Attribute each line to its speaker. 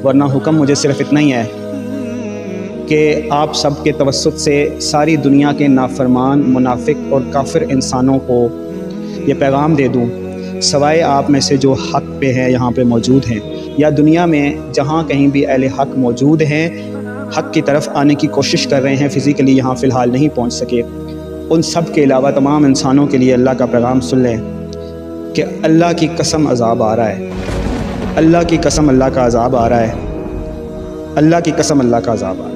Speaker 1: वरना हुक्म मुझे सिर्फ़ इतना ही है कि आप सब के तवस्सुत से सारी दुनिया के नाफरमान, मुनाफिक और काफिर इंसानों को ये पैगाम दे दूँ, सवाए आप में से जो हक़ पे हैं, यहाँ पे मौजूद हैं, या दुनिया में जहाँ कहीं भी अहले हक़ मौजूद हैं, हक़ की तरफ आने की कोशिश कर रहे हैं, फ़िज़िकली यहाँ फ़िलहाल नहीं पहुँच सके, उन सब के अलावा तमाम इंसानों के लिए अल्लाह का पैगाम सुन लें कि अल्लाह की कसम अज़ाब आ रहा है, अल्लाह की कसम अल्लाह का अज़ाब आ रहा है, अल्लाह की कसम अल्लाह का अज़ाब आ रहा है।